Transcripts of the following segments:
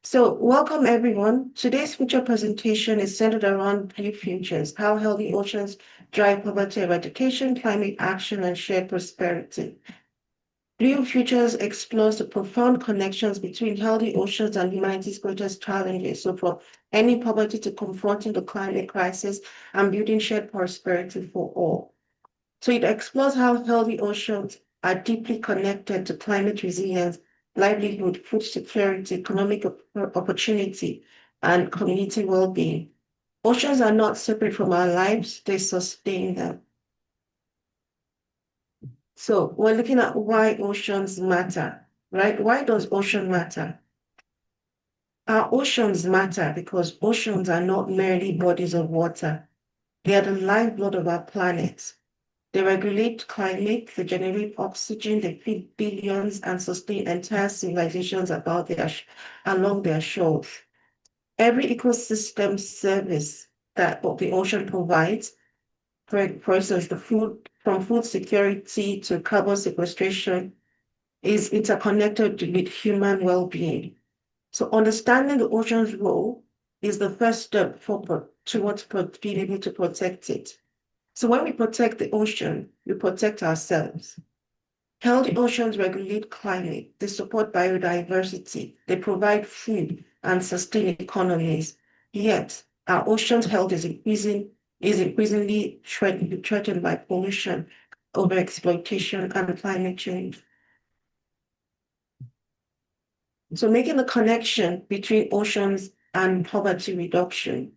So, welcome everyone. Today's feature presentation is centered around blue futures, how healthy oceans drive poverty eradication, climate action, and shared prosperity. Blue Futures explores the profound connections between healthy oceans and humanity's greatest challenges. So, from any poverty to confronting the climate crisis and building shared prosperity for all. So, it explores how healthy oceans are deeply connected to climate resilience, livelihood, food security, economic opportunity, and community well being. Oceans are not separate from our lives, they sustain them. So we're looking at why oceans matter, right? Why does ocean matter? Our oceans matter because oceans are not merely bodies of water. They are the lifeblood of our planet. They regulate climate, they generate oxygen, they feed billions and sustain entire civilizations along their shores. Every ecosystem service that the ocean provides, for instance, from food security to carbon sequestration, is interconnected with human well-being. So understanding the ocean's role is the first step towards being able to protect it. So when we protect the ocean, we protect ourselves. Healthy oceans regulate climate, they support biodiversity, they provide food and sustain economies. Yet, our ocean's health is increasingly threatened by pollution, overexploitation, and climate change. So making the connection between oceans and poverty reduction.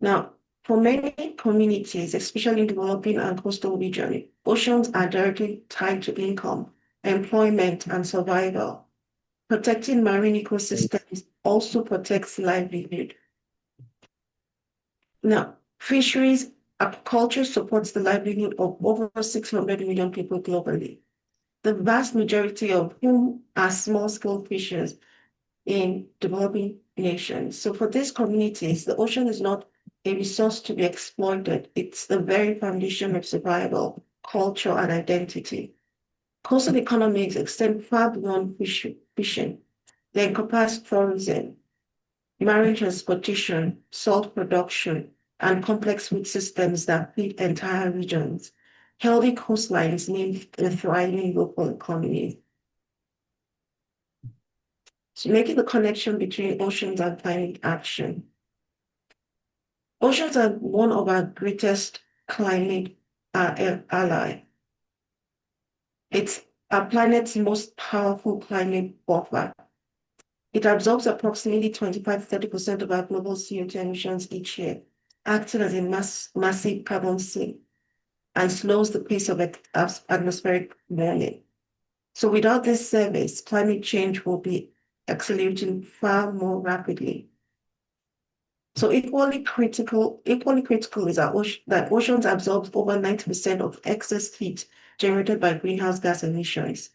Now, for many communities, especially in developing and coastal regions, oceans are directly tied to income, employment, and survival. Protecting marine ecosystems also protects livelihood. Now, fisheries aquaculture supports the livelihood of over 600 million people globally, the vast majority of whom are small-scale fishers in developing nations. So for these communities, the ocean is not a resource to be exploited. It's the very foundation of survival, culture, and identity. Coastal economies extend far beyond fishing. They encompass tourism, marine transportation, salt production, and complex food systems that feed entire regions. Healthy coastlines mean a thriving local economy. So making the connection between oceans and climate action. Oceans are one of our greatest climate ally. It's our planet's most powerful climate buffer. It absorbs approximately 25-30% of our global CO2 emissions each year, acting as a massive carbon sink and slows the pace of atmospheric warming. So without this service, climate change will be accelerating far more rapidly. So equally critical is that oceans absorb over 90% of excess heat generated by greenhouse gas emissions.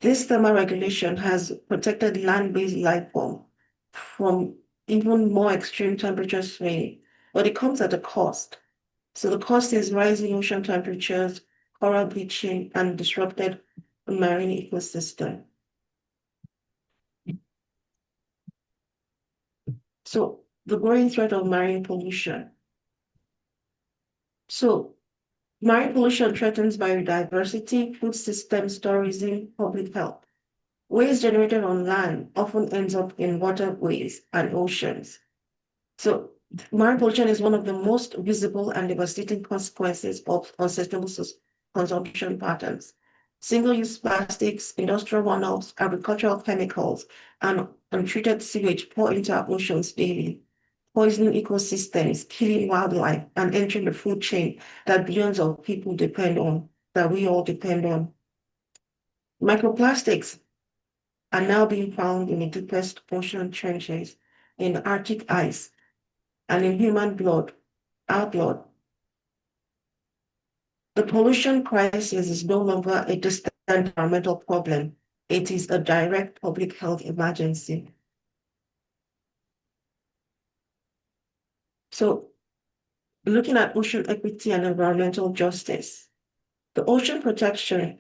This thermal regulation has protected land-based life form from even more extreme temperature swing, but it comes at a cost. So the cost is rising ocean temperatures, coral bleaching, and disrupted marine ecosystem. So the growing threat of marine pollution. So marine pollution threatens biodiversity, food systems, tourism, public health. Waste generated on land often ends up in waterways and oceans. So marine pollution is one of the most visible and devastating consequences of unsustainable consumption patterns. Single-use plastics, industrial runoffs, agricultural chemicals, and untreated sewage pour into our oceans daily, poisoning ecosystems, killing wildlife, and entering the food chain that billions of people depend on, that we all depend on. Microplastics are now being found in the deepest ocean trenches, in Arctic ice, and in human blood, our blood. The pollution crisis is no longer a distant environmental problem. It is a direct public health emergency. So, looking at ocean equity and environmental justice, the ocean protection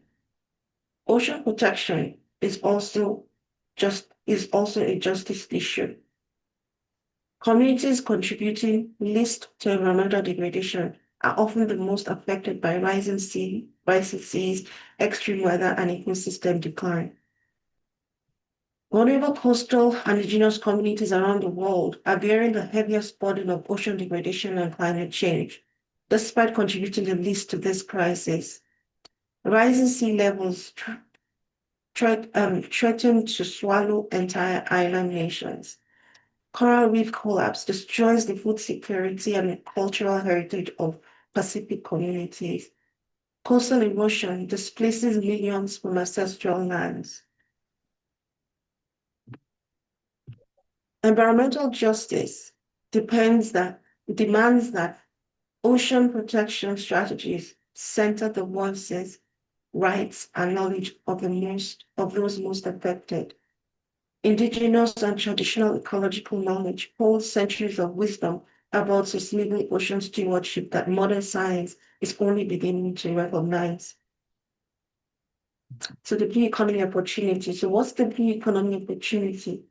is also is also a justice issue. Communities contributing least to environmental degradation are often the most affected by rising seas, extreme weather, and ecosystem decline. Vulnerable coastal and indigenous communities around the world are bearing the heaviest burden of ocean degradation and climate change, despite contributing the least to this crisis. Rising sea levels threaten to swallow entire island nations. Coral reef collapse destroys the food security and cultural heritage of Pacific communities. Coastal erosion displaces millions from ancestral lands. Environmental justice demands that ocean protection strategies center the voices, rights, and knowledge of those most affected. Indigenous and traditional ecological knowledge holds centuries of wisdom about sustainable ocean stewardship that modern science is only beginning to recognize. So the blue economy opportunity. So what's the blue economy opportunity?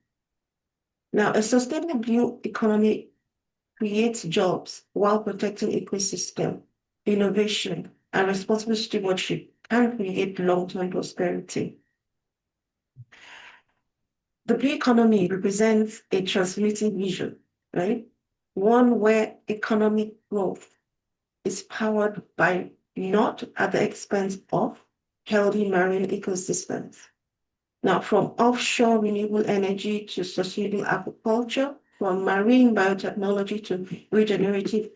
Now, a sustainable blue economy creates jobs while protecting ecosystem, innovation, and responsible stewardship can create long-term prosperity. The blue economy represents a transformative vision, right? One where economic growth is powered by not at the expense of healthy marine ecosystems. Now, from offshore renewable energy to sustainable aquaculture, from marine biotechnology to regenerative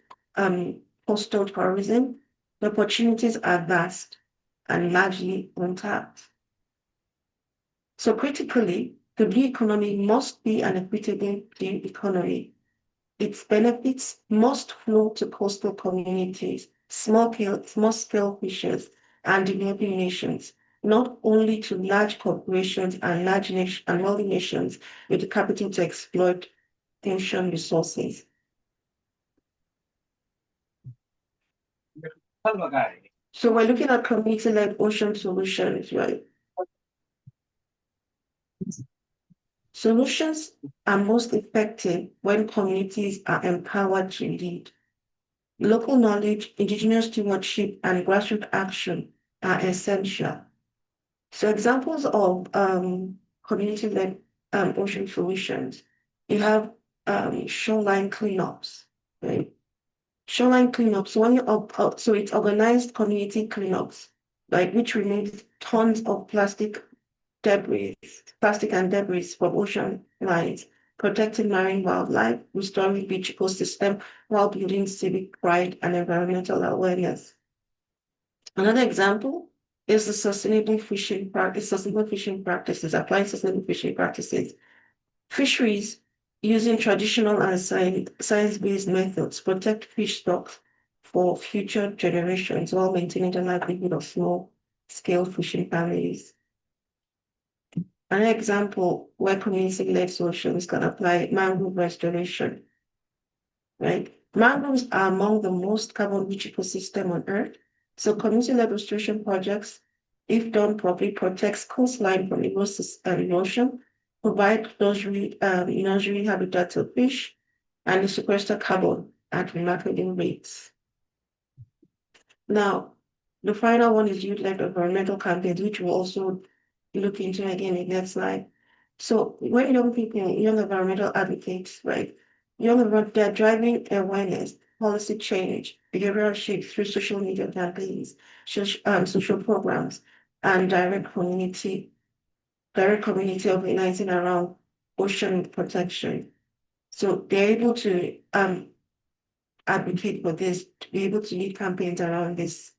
coastal tourism, the opportunities are vast and largely untapped. So critically, the blue economy must be an equitable blue economy. Its benefits must flow to coastal communities, small-scale fishers, and developing nations, not only to large corporations and wealthy nations with the capital to exploit ocean resources. So we're looking at community-led ocean solutions, right? Solutions are most effective when communities are empowered to lead. Local knowledge, indigenous stewardship, and grassroots action are essential. So examples of community-led ocean solutions, you have shoreline cleanups, right? Shoreline cleanups, so it's organized community cleanups, like which removes tons of plastic and debris from ocean lines, protecting marine wildlife, restoring beach ecosystem while building civic pride and environmental awareness. Another example is the sustainable fishing practices, applying sustainable fishing practices. Fisheries using traditional and science-based methods protect fish stocks for future generations while maintaining the livelihood of small-scale fishing families. An example where community-led solutions can apply mangrove restoration, right? Mangroves are among the most carbon-rich ecosystem on Earth. So community-led restoration projects, if done properly, protects coastline from erosion, provide nursery habitat to fish, and sequester carbon at remarkable rates. Now, the final one is youth-led environmental campaigns, which we'll also look into again in the next slide. So when young environmental advocates, right, they're driving awareness, policy change, behavioral shift through social media campaigns, social programs, and direct community organizing around ocean protection. So they're able to advocate for this, to be able to lead campaigns around this.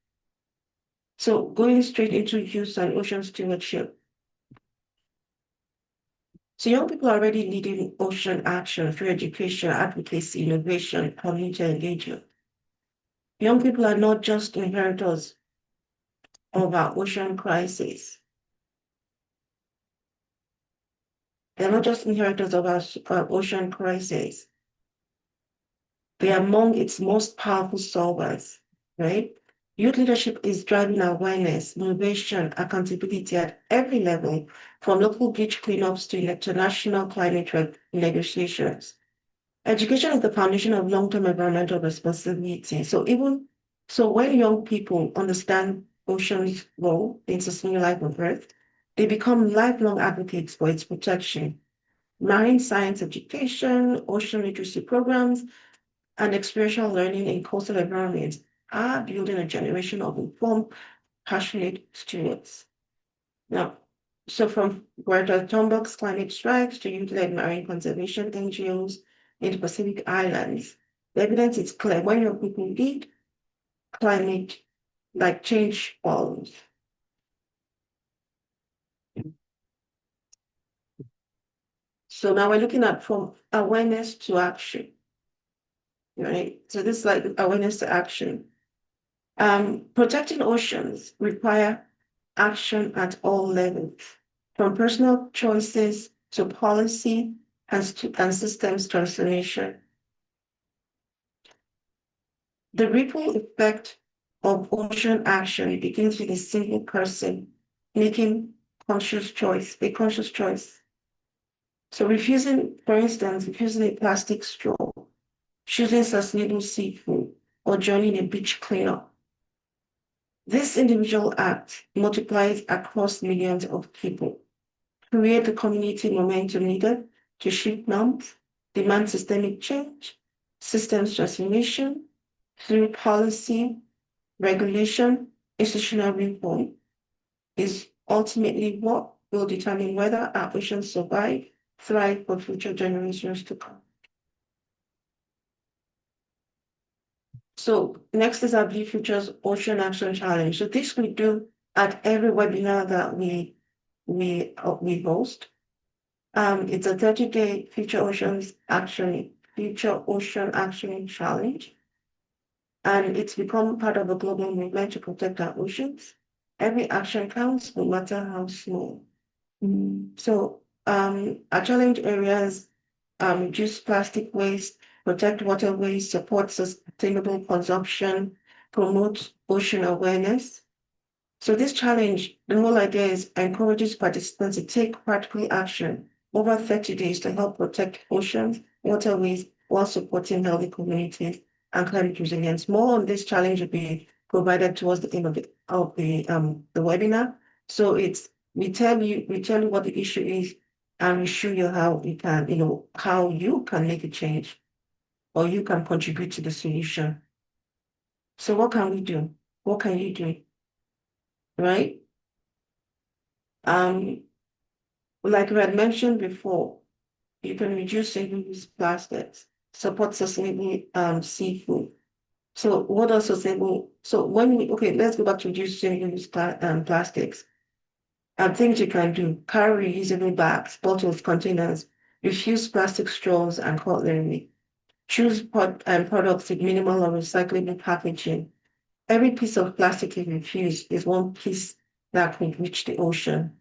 So going straight into youth and ocean stewardship. So young people are already leading ocean action through education, advocacy, innovation, community engagement. Young people are not just inheritors of our ocean crisis. They're not just inheritors of our ocean crisis. They are among its most powerful solvers, right? Youth leadership is driving awareness, innovation, accountability at every level, from local beach cleanups to international climate negotiations. Education is the foundation of long-term environmental responsibility. So when young people understand ocean's role in sustaining life on Earth, they become lifelong advocates for its protection. Marine science education, ocean literacy programs, and experiential learning in coastal environments are building a generation of informed, passionate stewards. Now, so from Greta Thunberg's climate strikes to youth-led marine conservation NGOs in the Pacific Islands, the evidence is clear. When your people lead, climate like change follows. So now we're looking at from awareness to action, right? So this is like awareness to action. Protecting oceans require action at all levels, from personal choices to policy and systems transformation. The ripple effect of ocean action begins with a single person making a conscious choice. So for instance, refusing a plastic straw, choosing sustainable seafood, or joining a beach cleanup. This individual act multiplies across millions of people, create the community momentum needed to shift norms, demand systemic change, systems transformation through policy, regulation, institutional reform is ultimately what will determine whether our oceans survive, thrive for future generations to come. So next is our Blue Futures Ocean Action Challenge. So this we do at every webinar that we host. It's a 30-day Future Ocean Action Challenge. And it's become part of a global movement to protect our oceans. Every action counts, no matter how small. So our challenge areas reduce plastic waste, protect waterways, support sustainable consumption, promote ocean awareness. So this challenge, the whole idea is encourages participants to take practical action over 30 days to help protect oceans, waterways, while supporting healthy communities and climate resilience. More on this challenge will be provided towards the end of the webinar. So we tell you what the issue is, and we show you how how you can make a change or you can contribute to the solution. So what can we do? What can you do? Right? Like we had mentioned before, you can reduce single-use plastics, support sustainable seafood. So what are sustainable? So let's go back to reduce single-use plastics. Things you can do: carry reusable bags, bottles, containers, refuse plastic straws and cutlery. Choose products with minimal or recyclable packaging. Every piece of plastic you refuse is one piece that could reach the ocean.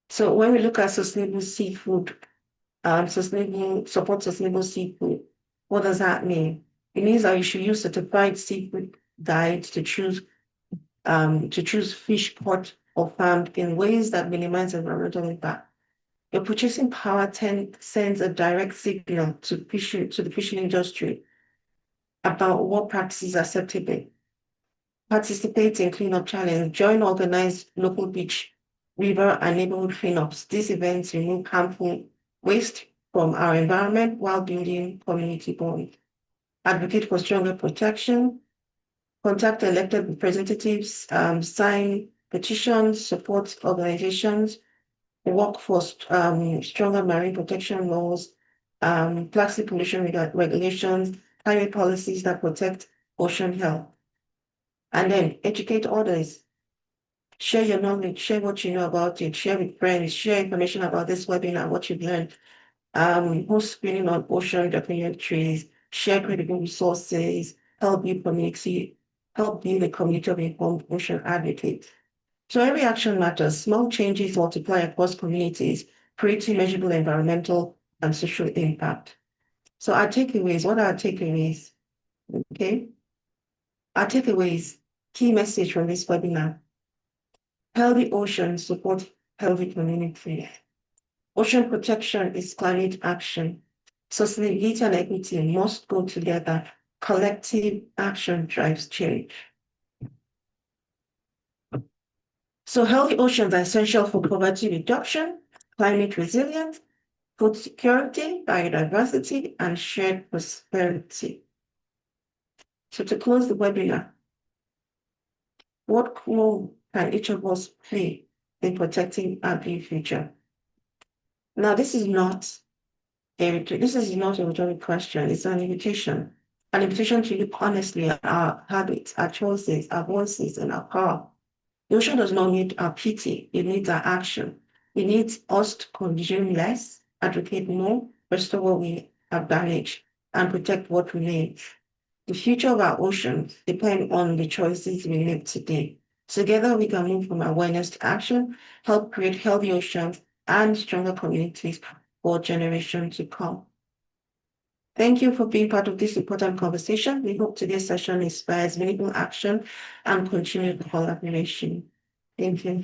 So when we look at sustainable seafood, support sustainable seafood, what does that mean? It means that you should use certified seafood guides to choose fish caught or farmed in ways that minimize environmental impact. Your purchasing power sends a direct signal to the fishing industry about what practices are acceptable. Participate in cleanup challenge. Join organized local beach, river, and neighborhood cleanups. These events remove harmful waste from our environment while building community bonds. Advocate for stronger protection. Contact elected representatives. Sign petitions. Support organizations. Work for stronger marine protection laws. Plastic pollution regulations. Climate policies that protect ocean health. And then educate others. Share your knowledge, share what you know about it, share with friends, share information about this webinar, what you've learned. Host screening on ocean documentaries, share credible resources, help build a community of informed ocean advocates. So every action matters. Small changes multiply across communities, creating measurable environmental and social impact. So our takeaways, what are our takeaways? Okay. Our takeaways: Key message from this webinar: healthy oceans support healthy communities. Ocean protection is climate action. Sustainability and equity must go together. Collective action drives change. So healthy oceans are essential for poverty reduction, climate resilience, food security, biodiversity, and shared prosperity. So to close the webinar, what role can each of us play in protecting our blue future? Now, this is not a rhetoric question. It's an invitation to look honestly at our habits, our choices, our voices, and our power. The ocean does not need our pity. It needs our action. It needs us to consume less, advocate more, restore what we have damaged, and protect what remains. The future of our oceans depends on the choices we make today. Together, we can move from awareness to action, help create healthy oceans and stronger communities for generations to come. Thank you for being part of this important conversation. We hope today's session inspires meaningful action and continued collaboration. Thank you.